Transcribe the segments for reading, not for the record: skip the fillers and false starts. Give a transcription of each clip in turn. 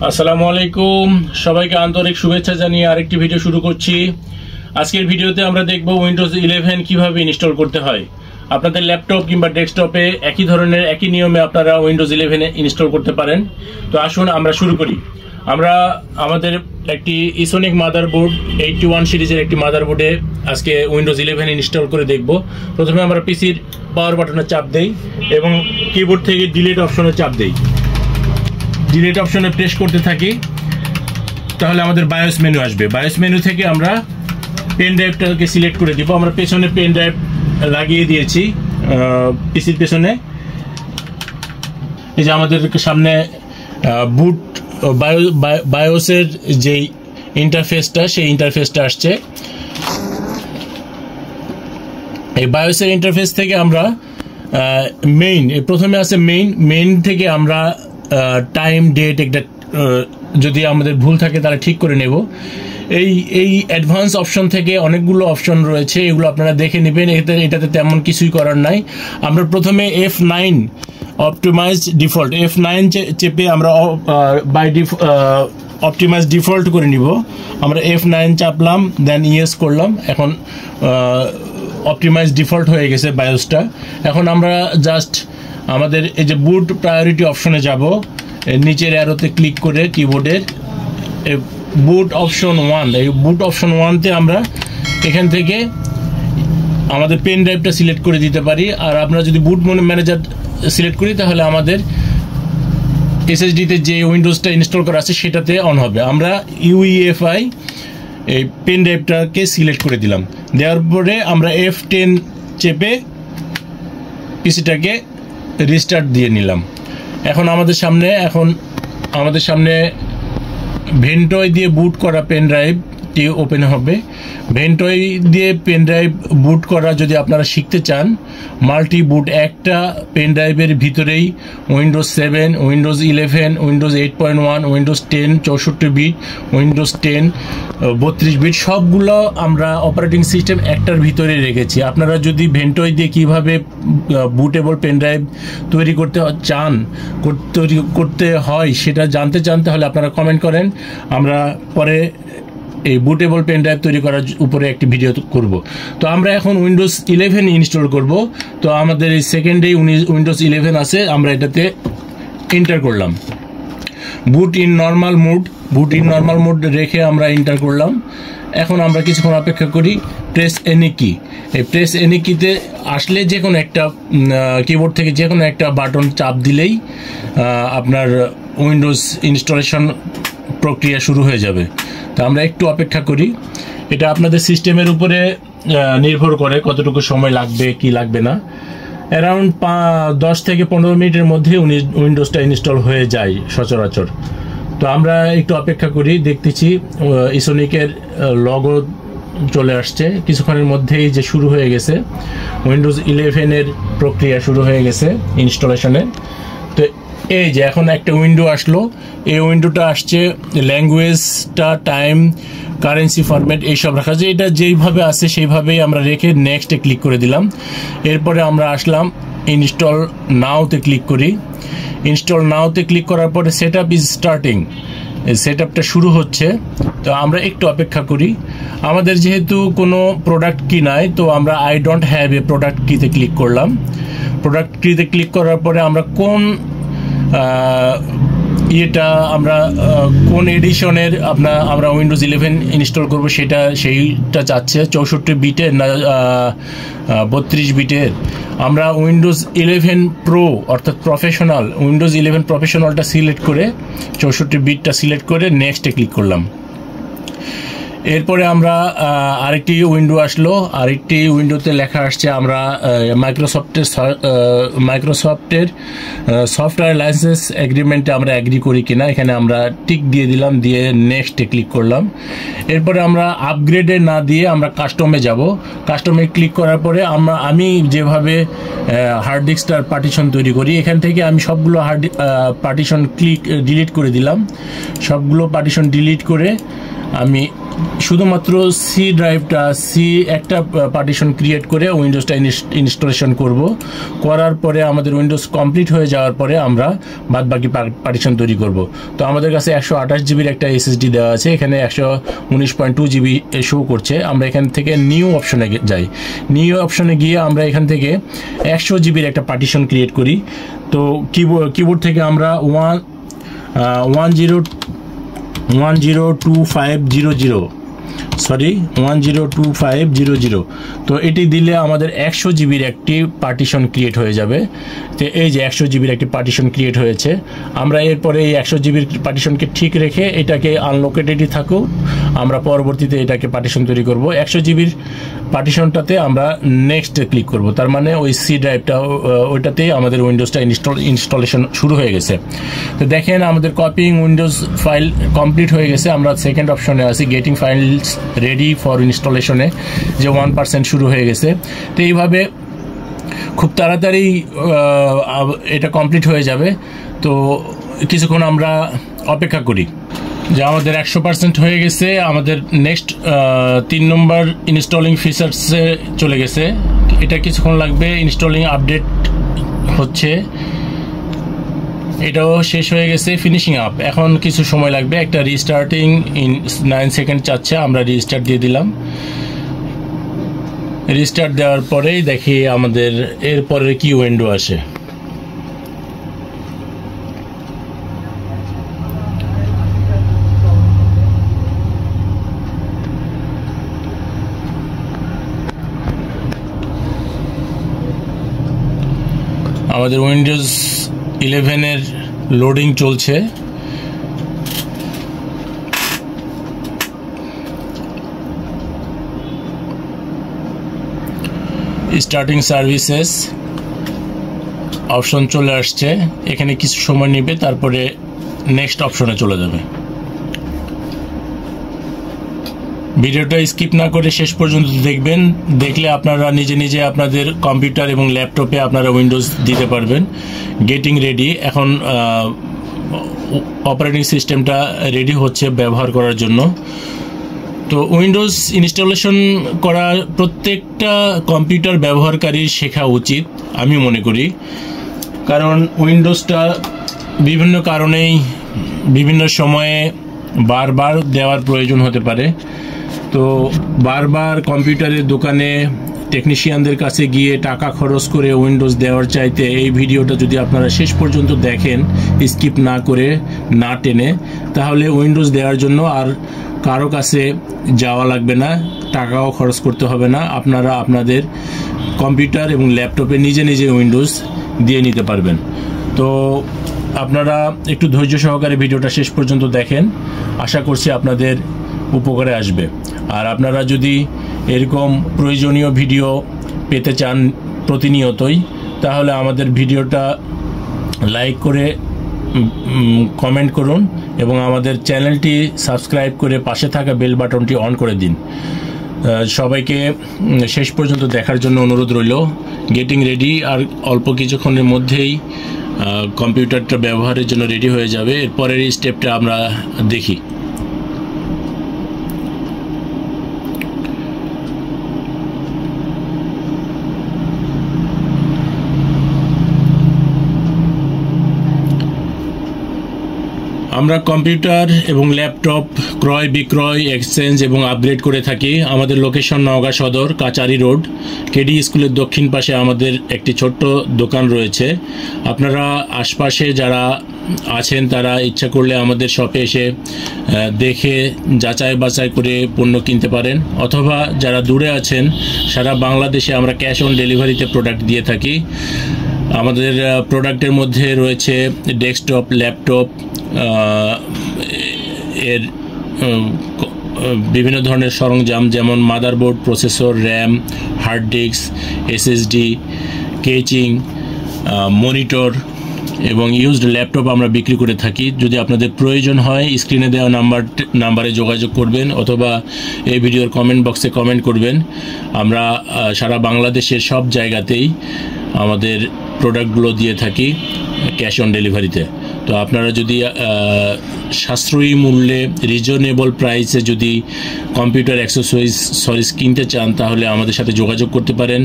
আসসালামু আলাইকুম, সবাইকে আন্তরিক শুভেচ্ছা জানিয়ে আরেকটি ভিডিও শুরু করছি। আজকের ভিডিওতে আমরা দেখব উইন্ডোজ 11 কিভাবে ইনস্টল করতে হয়। আপনাদের ল্যাপটপ কিংবা ডেস্কটপে একই ধরনের একই নিয়মে আপনারা উইন্ডোজ 11 ইনস্টল করতে পারেন। তো আসুন আমরা শুরু করি। আমরা আমাদের একটি ইসোনিক মাদারবোর্ড 81 সিরিজের একটি মাদারবোর্ডে আজকে উইন্ডোজ 11 ইনস্টল করে দেখব। প্রথমে আমরা পিসির পাওয়ার বাটনে চাপ দেই এবং কিবোর্ড থেকে ডিলিট অপশনে চাপ দেই। ডিলিট অপশনে প্রেস করতে থাকি, তাহলে আমাদের বায়োস মেনু আসবে। বায়োস মেনু থেকে আমরা পেন ড্রাইভটাকে সিলেক্ট করে দিব। আমরা পেছনে পেন ড্রাইভ লাগিয়ে দিয়েছি পিসির পেছনে। এই যে আমাদের সামনে বুট বায়োসের যেই ইন্টারফেসটা, সেই ইন্টারফেসটা আসছে। এই বায়োসের ইন্টারফেস থেকে আমরা মেইন, প্রথমে আছে মেইন থেকে আমরা টাইম ডেট একটা যদি আমাদের ভুল থাকে তাহলে ঠিক করে নেব। এই অ্যাডভান্স অপশন থেকে অনেকগুলো অপশন রয়েছে, এগুলো আপনারা দেখে নেবেন। এটাতে তেমন কিছুই করার নাই। আমরা প্রথমে F9 অপটিমাইজ ডিফল্ট, F9 চেপে আমরা অপটিমাইজ ডিফল্ট করে নিব। আমরা F9 চাপলাম, দেন ইয়েস করলাম। এখন অপটিমাইজ ডিফল্ট হয়ে গেছে বায়োসটা। এখন আমরা জাস্ট আমাদের এই যে বুট প্রায়োরিটি অপশনে যাব, নিচের অ্যারোতে ক্লিক করে কিবোর্ডের বুট অপশন 1, এই বুট অপশন 1তে আমরা এখান থেকে আমাদের পেন ড্রাইভটা সিলেক্ট করে দিতে পারি। আর আমরা যদি বুট ম্যানেজার সিলেক্ট করি তাহলে আমাদের এসএসডিতে যে উইন্ডোজটা ইনস্টল করা আছে সেটাতে অন হবে। আমরা UEFI এই পেন ড্রাইভটাকে সিলেক্ট করে দিলাম। দেওয়ার পরে আমরা F10 চেপে পিসিটাকে রিস্টার্ট দিয়ে নিলাম। এখন আমাদের সামনে ভেন্টয় দিয়ে বুট করা পেন ড্রাইভটি ওপেন হবে। ভেন্টয় দিয়ে পেন ড্রাইভ বুট করা যদি আপনারা শিখতে চান, মাল্টি বুট একটা পেন ড্রাইভের ভিতরেই Windows 7, Windows 11, Windows 8.1, Windows 10 64 bit, Windows 10 32 bit, সবগুলো আমরা অপারেটিং সিস্টেম একটার ভিতরে রেখেছি। আপনারা যদি ভেন্টয় দিয়ে কিভাবে বুটেবল পেন ড্রাইভ তৈরি করতে হয় সেটা জানতে চান, তাহলে আপনারা কমেন্ট করেন। আমরা পরে এই বুটেবল পেন ড্রাইভ তৈরি করার উপরে একটি ভিডিও করব। তো আমরা এখন উইন্ডোজ 11 ইনস্টল করব। তো আমাদের এই সেকেন্ডেই উইন্ডোজ 11 আছে, আমরা এটাতে এন্টার করলাম। বুট ইন নর্মাল মোড রেখে আমরা এন্টার করলাম। এখন আমরা কিছুক্ষণ অপেক্ষা করি। প্রেস এনি কি, এই প্রেস এনি কিতে আসলে যে কোনো একটা কিবোর্ড থেকে যে কোনো একটা বাটন চাপ দিলেই আপনার উইন্ডোজ ইনস্টলেশন প্রক্রিয়া শুরু হয়ে যাবে। তো আমরা একটু অপেক্ষা করি। এটা আপনাদের সিস্টেমের উপরে নির্ভর করে কতটুকু সময় লাগবে কি লাগবে না। অ্যারাউন্ড 10 থেকে 15 মিনিটের মধ্যে উইন্ডোজটা ইনস্টল হয়ে যায় সচরাচর। তো আমরা একটু অপেক্ষা করি। দেখতেছি ইসোনিকের লগো চলে আসছে। কিছুক্ষণের মধ্যেই যে শুরু হয়ে গেছে উইন্ডোজ 11 প্রক্রিয়া শুরু হয়ে গেছে ইনস্টলেশনের। তো এই যে এখন একটা উইন্ডো আসলো, এই উইন্ডোটা আসছে ল্যাঙ্গুয়েজটা, টাইম, কারেন্সি ফরম্যাট এইসব রাখা আছে। এটা যেইভাবে আছে সেইভাবেই আমরা রেখে নেক্সটে ক্লিক করে দিলাম। এরপরে আমরা আসলাম ইনস্টল নাওতে ক্লিক করি। ইনস্টল নাওতে ক্লিক করার পরে set up is starting, set আপটা শুরু হচ্ছে। তো আমরা একটু অপেক্ষা করি। আমাদের যেহেতু কোনো প্রোডাক্ট কি নাই, তো আমরা I don't have a product কিতে ক্লিক করলাম। প্রোডাক্ট কিতে ক্লিক করার পরে আমরা কোন এডিশনের আমরা উইন্ডোজ 11 ইনস্টল করবো সেইটা চাচ্ছে, 64 বিটের না 32 বিটের। আমরা উইন্ডোজ 11 প্রো অর্থাৎ প্রফেশনাল, উইন্ডোজ 11 প্রফেশনালটা সিলেক্ট করে 64 বিটটা সিলেক্ট করে নেক্সটে ক্লিক করলাম। এরপরে আমরা আরেকটি উইন্ডো আসলো। আরেকটি উইন্ডোতে লেখা আসছে আমরা মাইক্রোসফটের সফটওয়্যার লাইসেন্স এগ্রিমেন্টে আমরা এগ্রি করি কিনা। এখানে আমরা টিক দিয়ে দিলাম, দিয়ে নেক্সটে ক্লিক করলাম। এরপরে আমরা আপগ্রেডে না দিয়ে আমরা কাস্টমে যাব। কাস্টমে ক্লিক করার পরে আমি যেভাবে হার্ড ডিস্কটার পার্টিশন তৈরি করি, এখান থেকে আমি সবগুলো পার্টিশন ডিলিট করে দিলাম। সবগুলো পার্টিশন ডিলিট করে আমি শুধুমাত্র সি ড্রাইভটা একটা পার্টিশন ক্রিয়েট করে উইন্ডোজটা ইনস্টলেশন করব। করার পরে আমাদের উইন্ডোজ কমপ্লিট হয়ে যাওয়ার পরে আমরা বাদবাকি পার্টিশন তৈরি করব। তো আমাদের কাছে 128 জিবির একটা এসএসডি দেওয়া আছে, এখানে 119.2 জিবি শো করছে। আমরা এখান থেকে নিউ অপশনে যাই। নিউ অপশনে গিয়ে আমরা এখান থেকে 100 জিবির একটা পার্টিশন ক্রিয়েট করি। তো কিবোর্ড থেকে আমরা 102500 তো এটি দিলে আমাদের 100 জিবির একটি পার্টিশন ক্রিয়েট হয়ে যাবে। তো এই যে 100 জিবির একটি পার্টিশন ক্রিয়েট হয়েছে। আমরা এরপরে এই 100 জিবির পার্টিশনকে ঠিক রেখে এটাকে আনলোকেটেডই থাকুক, আমরা পরবর্তীতে এটাকে পার্টিশন তৈরি করব। 100 জিবির পার্টিশনটাতে আমরা নেক্সট ক্লিক করব, তার মানে ওই সি ড্রাইভটা ওইটাতেই আমাদের উইন্ডোজটা ইনস্টলেশন শুরু হয়ে গেছে। তো দেখেন আমাদের কপিং উইন্ডোজ ফাইল কমপ্লিট হয়ে গেছে। আমরা সেকেন্ড অপশনে আছি, গেটিং ফাইলস রেডি ফর ইনস্টলেশনে, যে 1% শুরু হয়ে গেছে। তো এইভাবে খুব তাড়াতাড়ি এটা কমপ্লিট হয়ে যাবে। তো কিছুক্ষণ আমরা অপেক্ষা করি। যে আমাদের 100% হয়ে গেছে। আমাদের নেক্সট 3 নম্বর ইনস্টলিং ফিচার্সে চলে গেছে। এটা কিছুক্ষণ লাগবে, ইনস্টলিং আপডেট হচ্ছে, এটাও শেষ হয়ে গেছে, ফিনিশিং আপ। এখন কিছু সময় লাগবে, একটা রিস্টার্টিং ইন 9 সেকেন্ড চাচ্ছে, আমরা রিস্টার্ট দিয়ে দিলাম। রিস্টার্ট দেওয়ার পরেই দেখি আমাদের এরপরে কি উইন্ডো আসে। আমাদের উইন্ডোজ 11 লোডিং চলছে। স্টার্টিং সার্ভিসেস অপশন চলে আসছে, এখানে কিছু সময় নেবে, তারপরে নেক্সট অপশনে চলে যাবে। ভিডিওটা স্কিপ না করে শেষ পর্যন্ত দেখবেন, দেখলে আপনারা নিজে নিজে আপনাদের কম্পিউটার এবং ল্যাপটপে আপনারা উইন্ডোজ দিতে পারবেন। গেটিং রেডি, এখন অপারেটিং সিস্টেমটা রেডি হচ্ছে ব্যবহার করার জন্য। তো উইন্ডোজ ইনস্টলেশন করা প্রত্যেকটা কম্পিউটার ব্যবহারকারীর শেখা উচিত আমি মনে করি, কারণ উইন্ডোজটা বিভিন্ন কারণেই বিভিন্ন সময়ে বারবার দেওয়ার প্রয়োজন হতে পারে। তো বারবার কম্পিউটারের দোকানে টেকনিশিয়ানদের কাছে গিয়ে টাকা খরচ করে উইন্ডোজ দেওয়ার চাইতে এই ভিডিওটা যদি আপনারা শেষ পর্যন্ত দেখেন, স্কিপ না করে না টেনে, তাহলে উইন্ডোজ দেওয়ার জন্য আর কারো কাছে যাওয়া লাগবে না, টাকাও খরচ করতে হবে না। আপনারা আপনাদের কম্পিউটার এবং ল্যাপটপে নিজে নিজে উইন্ডোজ দিয়ে নিতে পারবেন। তো আপনারা একটু ধৈর্য সহকারে ভিডিওটা শেষ পর্যন্ত দেখেন, আশা করছি আপনাদের উপকারে আসবে। আর আপনারা যদি এরকম প্রয়োজনীয় ভিডিও পেতে চান প্রতিনিয়তই, তাহলে আমাদের ভিডিওটা লাইক করে কমেন্ট করুন এবং আমাদের চ্যানেলটি সাবস্ক্রাইব করে পাশে থাকা বেল বাটনটি অন করে দিন। সবাইকে শেষ পর্যন্ত দেখার জন্য অনুরোধ রইল। গেটিং রেডি, আর অল্প কিছুক্ষণের মধ্যেই কম্পিউটারটা ব্যবহারের জন্য রেডি হয়ে যাবে। এরপরের এই স্টেপটা আমরা দেখি। আমরা কম্পিউটার এবং ল্যাপটপ ক্রয় বিক্রয়, এক্সচেঞ্জ এবং আপগ্রেড করে থাকি। আমাদের লোকেশন নওগাঁ সদর, কাচারি রোড, কেডি স্কুলের দক্ষিণ পাশে আমাদের একটি ছোট্ট দোকান রয়েছে। আপনারা আশপাশে যারা আছেন তারা ইচ্ছা করলে আমাদের শপে এসে দেখে যাচাই বাছাই করে পণ্য কিনতে পারেন, অথবা যারা দূরে আছেন সারা বাংলাদেশে আমরা ক্যাশ অন ডেলিভারিতে প্রোডাক্ট দিয়ে থাকি। আমাদের প্রোডাক্টের মধ্যে রয়েছে ডেস্কটপ, ল্যাপটপ, এর বিভিন্ন ধরনের সরঞ্জাম, যেমন motherboard, processor, RAM, hard disk, SSD, casing, monitor এবং ইউজড ল্যাপটপ আমরা বিক্রি করে থাকি। যদি আপনাদের প্রয়োজন হয় স্ক্রিনে দেওয়া নাম্বারে যোগাযোগ করবেন, অথবা এই ভিডিওর কমেন্ট বক্সে কমেন্ট করবেন। আমরা সারা বাংলাদেশের সব জায়গাতেই আমাদের প্রোডাক্টগুলো দিয়ে থাকি ক্যাশ অন ডেলিভারিতে। তো আপনারা যদি সাশ্রয়ী মূল্যে রিজনেবল প্রাইসে যদি কম্পিউটার অ্যাক্সেসরিজ কিনতে চান তাহলে আমাদের সাথে যোগাযোগ করতে পারেন।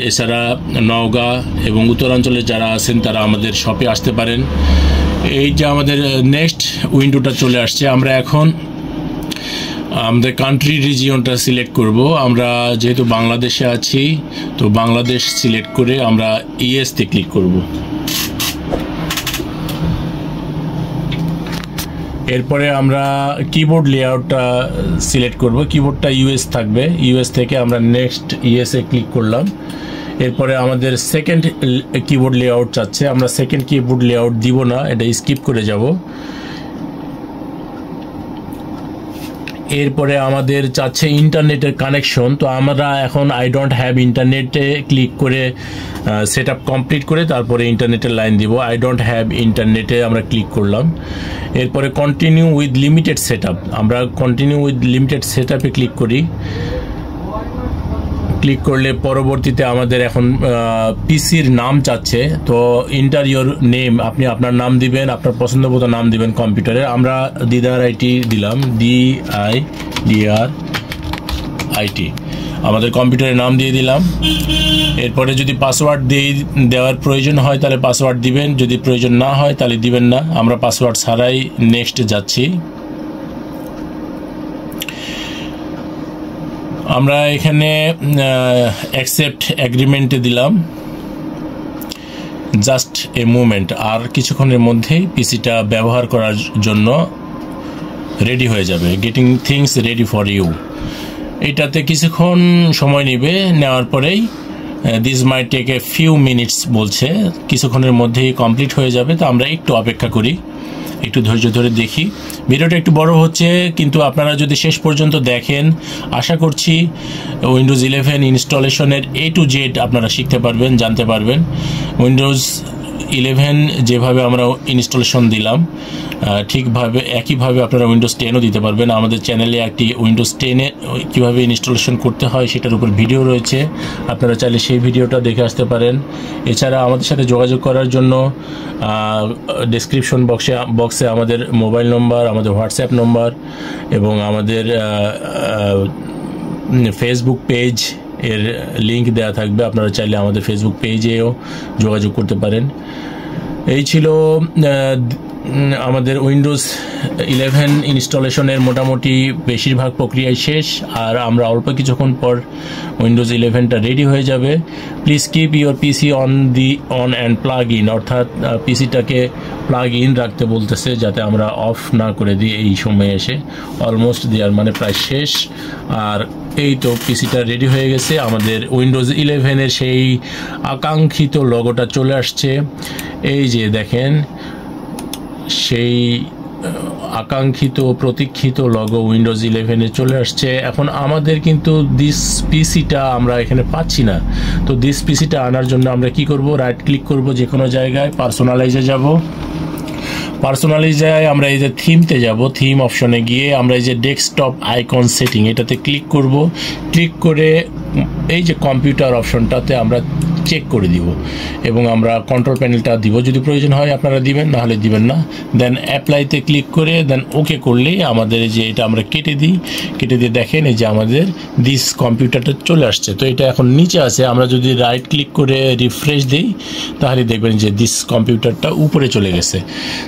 এছাড়া নওগাঁ এবং উত্তরাঞ্চলে যারা আছেন তারা আমাদের শপে আসতে পারেন। এই যে আমাদের নেক্সট উইন্ডোটা চলে আসছে। আমরা এখন আমাদের কান্ট্রি রিজিয়নটা সিলেক্ট করব। আমরা যেহেতু বাংলাদেশে আছি তো বাংলাদেশ সিলেক্ট করে আমরা ইএসতে ক্লিক করব। এরপরে আমরা কিবোর্ড লেআউটটা সিলেক্ট করব। কিবোর্ডটা ইউএস থাকবে। ইউএস থেকে আমরা নেক্সট ইএসএ ক্লিক করলাম। এরপরে আমাদের সেকেন্ড কিবোর্ড লেআউট চাচ্ছে। আমরা সেকেন্ড কিবোর্ড লেআউট দিব না, এটা স্কিপ করে যাব। এরপরে আমাদের চাচ্ছে ইন্টারনেটের কানেকশন। তো আমরা এখন আই ডোন্ট হ্যাভ ইন্টারনেটে ক্লিক করে সেট আপ কমপ্লিট করে তারপরে ইন্টারনেটের লাইন দিব। আই ডোন্ট হ্যাভ ইন্টারনেটে আমরা ক্লিক করলাম। এরপরে continue with limited set up, আমরা কন্টিনিউ উইথ লিমিটেড সেট আপে ক্লিক করি। ক্লিক করলে পরবর্তীতে আমাদের এখন পিসির নাম চাচ্ছে। তো ইন্টার ইয়োর নেম, আপনি আপনার নাম দিবেন, আপনার পছন্দ মতো নাম দিবেন কম্পিউটারে। আমরা দিদার আইটি দিলাম, DIDR IT, আমাদের কম্পিউটারের নাম দিয়ে দিলাম। এরপরে যদি পাসওয়ার্ড দেওয়ার প্রয়োজন হয় তাহলে পাসওয়ার্ড দিবেন, যদি প্রয়োজন না হয় তাহলে দিবেন না। আমরা পাসওয়ার্ড ছাড়াই নেক্সট যাচ্ছি। আমরা এখানে অ্যাকসেপ্ট এগ্রিমেন্টে দিলাম। জাস্ট এ মুভমেন্ট, আর কিছুক্ষণের মধ্যেই পিসিটা ব্যবহার করার জন্য রেডি হয়ে যাবে। Getting things ready for you, এটাতে কিছুক্ষণ সময় নেবে। নেওয়ার পরেই this may take a few minutes বলছে, কিছুক্ষণের মধ্যেই কমপ্লিট হয়ে যাবে। তো আমরা একটু অপেক্ষা করি, একটু ধৈর্য ধরে দেখি। ভিডিওটা একটু বড় হচ্ছে, কিন্তু আপনারা যদি শেষ পর্যন্ত দেখেন আশা করছি উইন্ডোজ 11 ইনস্টলেশনের A to Z আপনারা শিখতে পারবেন, জানতে পারবেন। উইন্ডোজ 11 যেভাবে আমরা ইনস্টলেশন দিলাম ঠিকভাবে একইভাবে আপনারা উইন্ডোজ 10ও দিতে পারবেন। আমাদের চ্যানেলে একটি উইন্ডোজ 10-এ কীভাবে ইনস্টলেশন করতে হয় সেটার উপর ভিডিও রয়েছে, আপনারা চাইলে সেই ভিডিওটা দেখে আসতে পারেন। এছাড়া আমাদের সাথে যোগাযোগ করার জন্য ডেসক্রিপশন বক্সে আমাদের মোবাইল নম্বর, আমাদের হোয়াটসঅ্যাপ নম্বর এবং আমাদের ফেসবুক পেজ এর লিঙ্ক দেওয়া থাকবে। আপনারা চাইলে আমাদের ফেসবুক পেজেও যোগাযোগ করতে পারেন। এই ছিল আমাদের উইন্ডোজ 11 ইনস্টলেশনের মোটামুটি বেশিরভাগ প্রক্রিয়ায় শেষ, আর আমরা অল্প কিছুক্ষণ পর উইন্ডোজ 11টা রেডি হয়ে যাবে। Please keep your PC on and plug in, অর্থাৎ পিসিটাকে প্লাগ ইন রাখতে বলতেছে যাতে আমরা অফ না করে দিই এই সময়ে এসে। অলমোস্ট দেওয়ার মানে প্রায় শেষ। আর এই তো পিসিটা রেডি হয়ে গেছে। আমাদের উইন্ডোজ 11-এর সেই আকাঙ্ক্ষিত লোগোটা চলে আসছে। এই যে দেখেন, সেই আকাঙ্ক্ষিত প্রতীক্ষিত লোগো উইন্ডোজ 11-এ চলে আসছে। এখন আমাদের কিন্তু দিস পিসিটা আমরা এখানে পাচ্ছি না। তো দিস পিসিটা আনার জন্য আমরা কি করব? রাইট ক্লিক করব যে কোনো জায়গায়, পার্সোনালাইজে যাব। পার্সোনালাইজে আমরা এই যে থিমতে যাব, থিম অপশনে গিয়ে আমরা এই যে ডেস্কটপ আইকন সেটিং এটাতে ক্লিক করব। ক্লিক করে এই যে কম্পিউটার অপশনটাতে আমরা চেক করে দিব এবং আমরা কন্ট্রোল প্যানেলটা দিব। যদি প্রয়োজন হয় আপনারা দিবেন, নাহলে দিবেন না। দেন অ্যাপ্লাইতে ক্লিক করে দেন ওকে করলেই আমাদের যে এটা আমরা কেটে দিয়ে দেখেন এই যে আমাদের দিস কম্পিউটারটা চলে আসছে। তো এটা এখন নিচে আছে। আমরা যদি রাইট ক্লিক করে রিফ্রেশ দিই তাহলে দেখবেন যে দিস কম্পিউটারটা উপরে চলে গেছে।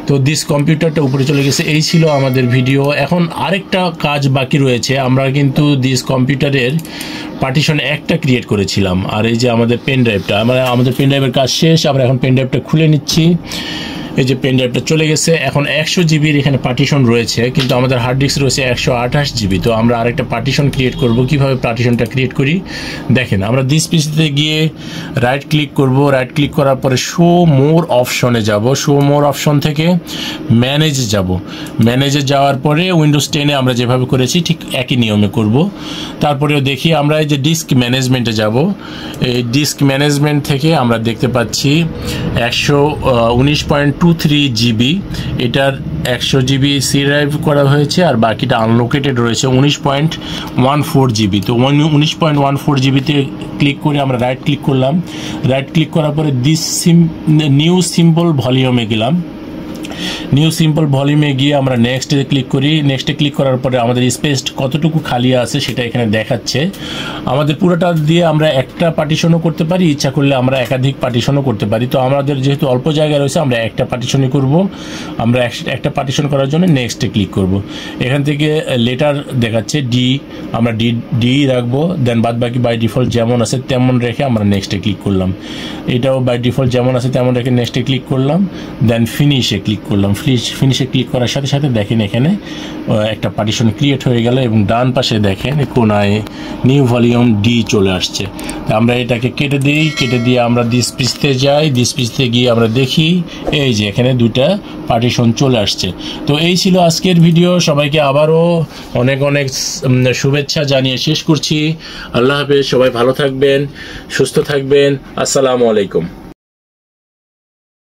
তো দিস কম্পিউটারটা উপরে চলে গেছে। এই ছিল আমাদের ভিডিও। এখন আরেকটা কাজ বাকি রয়েছে। আমরা কিন্তু দিস কম্পিউটারের পার্টিশন একটা ক্রিয়েট করেছিলাম, আর এই যে আমাদের পেন ড্রাইভটা, আমাদের পেন ড্রাইভের কাজ শেষ। আমরা এখন পেন ড্রাইভটা খুলে নিচ্ছি। এই যে পেন ড্রাইভটা চলে গেছে। এখন 100 জিবির এখানে পার্টিশন রয়েছে, কিন্তু আমাদের হার্ড ডিস্ক রয়েছে 128 জিবি। তো আমরা আরেকটা পার্টিশন ক্রিয়েট করব। কিভাবে পার্টিশনটা ক্রিয়েট করি দেখেন। আমরা দিস পিসিতে গিয়ে রাইট ক্লিক করব। রাইট ক্লিক করার পরে শো মোর অপশনে যাব। শো মোর অপশন থেকে ম্যানেজে যাব। ম্যানেজে যাওয়ার পরে উইন্ডোজ 10-এ আমরা যেভাবে করেছি ঠিক একই নিয়মে করব। তারপরেও দেখি আমরা এই যে ডিস্ক ম্যানেজমেন্টে যাব। এই ডিস্ক ম্যানেজমেন্ট থেকে আমরা দেখতে পাচ্ছি 119.23 জিবি, এটার 100 জিবি সি ড্রাইভ করা হয়েছে, আর বাকিটা আনলোকেটেড রয়েছে 19.14 জিবি। তো 19.14 জিবিতে ক্লিক করে আমরা রাইট ক্লিক করলাম। রাইট ক্লিক করার পরে দিস নিউ সিম্বল ভলিউমে গেলাম। নিউ সিম্পল ভলিউমে গিয়ে আমরা নেক্সটে ক্লিক করি। নেক্সটে ক্লিক করার পরে আমাদের স্পেস কতটুকু খালি আছে সেটা এখানে দেখাচ্ছে। আমাদের পুরোটা দিয়ে আমরা একটা পার্টিশনও করতে পারি, ইচ্ছা করলে আমরা একাধিক পার্টিশনও করতে পারি। তো আমাদের যেহেতু অল্প জায়গা রয়েছে আমরা একটা পার্টিশনই করব। আমরা একটা পার্টিশন করার জন্য নেক্সটে ক্লিক করব। এখান থেকে লেটার দেখাচ্ছে ডি, আমরা ডি রাখবো। দেন বাদ বাকি বাই ডিফল্ট যেমন আছে তেমন রেখে আমরা নেক্সটে ক্লিক করলাম। এটাও বাই ডিফল্ট যেমন আছে তেমন রেখে নেক্সটে ক্লিক করলাম। দেন ফিনিশে ক্লিক করলাম। ফিনিশে ক্লিক করার সাথে সাথে দেখেন এখানে একটা পার্টিশন ক্রিয়েট হয়ে গেল এবং ডান পাশে দেখেন কোনায় নিউ ভলিউম ডি চলে আসছে। আমরা এটাকে কেটে দিই, কেটে দিয়ে আমরা দিস পিসতে যাই। দিস পিসতে গিয়ে আমরা দেখি এই যে এখানে দুইটা পার্টিশন চলে আসছে। তো এই ছিল আজকের ভিডিও। সবাইকে আবারও অনেক অনেক শুভেচ্ছা জানিয়ে শেষ করছি। আল্লাহ হাফেজ, সবাই ভালো থাকবেন, সুস্থ থাকবেন। আসসালামু আলাইকুম।